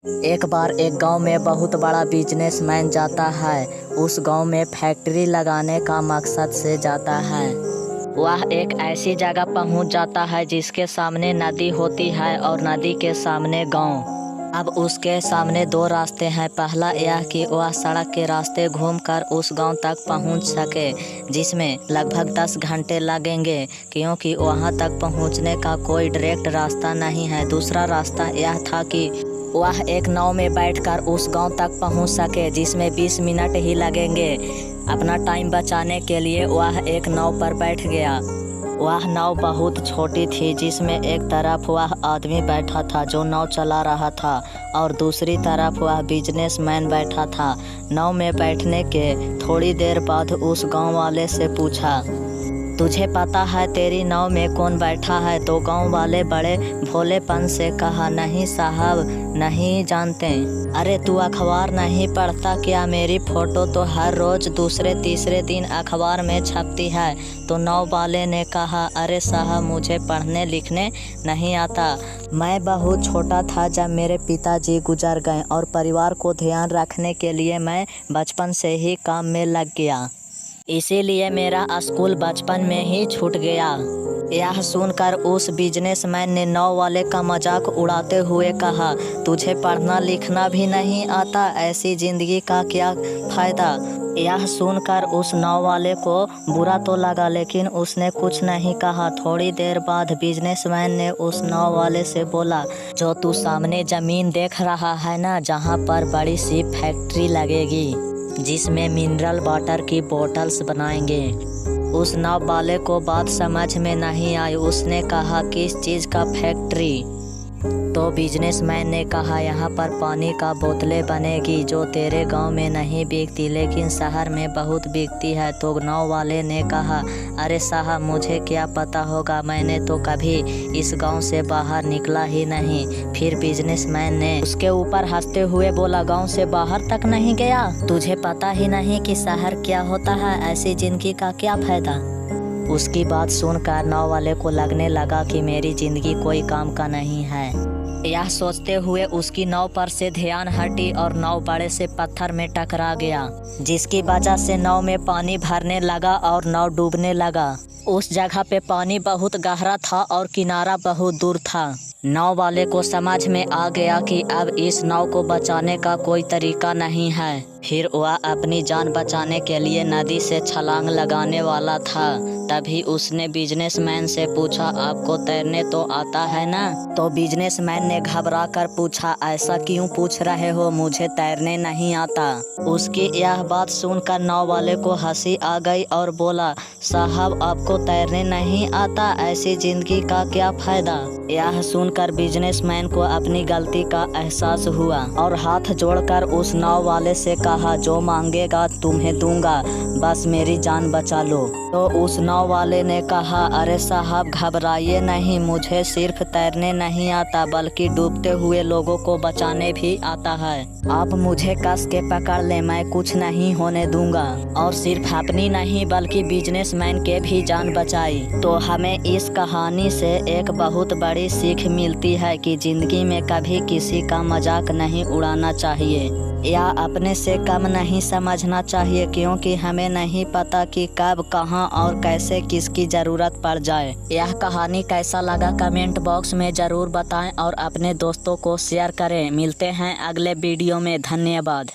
एक बार एक गांव में बहुत बड़ा बिजनेसमैन जाता है। उस गांव में फैक्ट्री लगाने का मकसद से जाता है। वह एक ऐसी जगह पहुंच जाता है जिसके सामने नदी होती है और नदी के सामने गांव। अब उसके सामने दो रास्ते हैं। पहला यह कि वह सड़क के रास्ते घूमकर उस गांव तक पहुंच सके, जिसमें लगभग 10 घंटे लगेंगे, क्योंकि वहां तक पहुंचने का कोई डायरेक्ट रास्ता नहीं है। दूसरा रास्ता यह था कि वह एक नाव में बैठकर उस गांव तक पहुंच सके, जिसमें 20 मिनट ही लगेंगे। अपना टाइम बचाने के लिए वह एक नाव पर बैठ गया। वह नाव बहुत छोटी थी, जिसमें एक तरफ वह आदमी बैठा था जो नाव चला रहा था और दूसरी तरफ वह बिजनेसमैन बैठा था। नाव में बैठने के थोड़ी देर बाद उस गांव वाले से पूछा, तुझे पता है तेरी नाव में कौन बैठा है? तो गांव वाले बड़े भोलेपन से कहा, नहीं साहब, नहीं जानते। अरे तू अखबार नहीं पढ़ता क्या? मेरी फोटो तो हर रोज दूसरे तीसरे दिन अखबार में छपती है। तो नाव वाले ने कहा, अरे साहब, मुझे पढ़ने लिखने नहीं आता। मैं बहुत छोटा था जब मेरे पिताजी गुजर गए और परिवार को ध्यान रखने के लिए मैं बचपन से ही काम में लग गया। इसीलिए मेरा स्कूल बचपन में ही छूट गया। यह सुनकर उस बिजनेसमैन ने नाव वाले का मजाक उड़ाते हुए कहा, तुझे पढ़ना लिखना भी नहीं आता, ऐसी जिंदगी का क्या फायदा? यह सुनकर उस नाव वाले को बुरा तो लगा, लेकिन उसने कुछ नहीं कहा। थोड़ी देर बाद बिजनेसमैन ने उस नाव वाले से बोला, जो तू सामने जमीन देख रहा है ना, जहाँ पर बड़ी सी फैक्ट्री लगेगी जिसमें मिनरल वाटर की बोतल्स बनाएंगे। उस नाव वाले को बात समझ में नहीं आई। उसने कहा, किस चीज़ का फैक्ट्री? तो बिजनेसमैन ने कहा, यहाँ पर पानी का बोतलें बनेगी जो तेरे गांव में नहीं बिकती लेकिन शहर में बहुत बिकती है। तो नाव वाले ने कहा, अरे साहब, मुझे क्या पता होगा, मैंने तो कभी इस गांव से बाहर निकला ही नहीं। फिर बिजनेसमैन ने उसके ऊपर हंसते हुए बोला, गांव से बाहर तक नहीं गया? तुझे पता ही नहीं कि शहर क्या होता है? ऐसी जिंदगी का क्या फायदा? उसकी बात सुनकर नाव वाले को लगने लगा कि मेरी जिंदगी कोई काम का नहीं है। यह सोचते हुए उसकी नाव पर से ध्यान हटी और नाव बड़े से पत्थर में टकरा गया, जिसकी वजह से नाव में पानी भरने लगा और नाव डूबने लगा। उस जगह पे पानी बहुत गहरा था और किनारा बहुत दूर था। नाव वाले को समझ में आ गया कि अब इस नाव को बचाने का कोई तरीका नहीं है। फिर वह अपनी जान बचाने के लिए नदी से छलांग लगाने वाला था। तभी उसने बिजनेसमैन से पूछा, आपको तैरने तो आता है ना? तो बिजनेसमैन ने घबरा कर पूछा, ऐसा क्यों पूछ रहे हो? मुझे तैरने नहीं आता। उसकी यह बात सुनकर नाव वाले को हंसी आ गई और बोला, साहब, आपको तैरने नहीं आता, ऐसी जिंदगी का क्या फायदा? यह सुनकर बिजनेसमैन को अपनी गलती का एहसास हुआ और हाथ जोड़कर उस नाव वाले से कहा, जो मांगेगा तुम्हें दूंगा, बस मेरी जान बचा लो। तो उस नाव वाले ने कहा, अरे साहब, घबराइए नहीं, मुझे सिर्फ तैरने नहीं आता बल्कि डूबते हुए लोगों को बचाने भी आता है। आप मुझे कस के पकड़ ले, मैं कुछ नहीं होने दूंगा। और सिर्फ अपनी नहीं बल्कि बिजनेसमैन के भी जान बचाई। तो हमें इस कहानी से एक बहुत बड़ी सीख मिलती है कि जिंदगी में कभी किसी का मजाक नहीं उड़ाना चाहिए या अपने से कम नहीं समझना चाहिए, क्योंकि हमें नहीं पता कि कब, कहां और कैसे किसकी ज़रूरत पड़ जाए। यह कहानी कैसा लगा कमेंट बॉक्स में ज़रूर बताएं और अपने दोस्तों को शेयर करें। मिलते हैं अगले वीडियो में। धन्यवाद।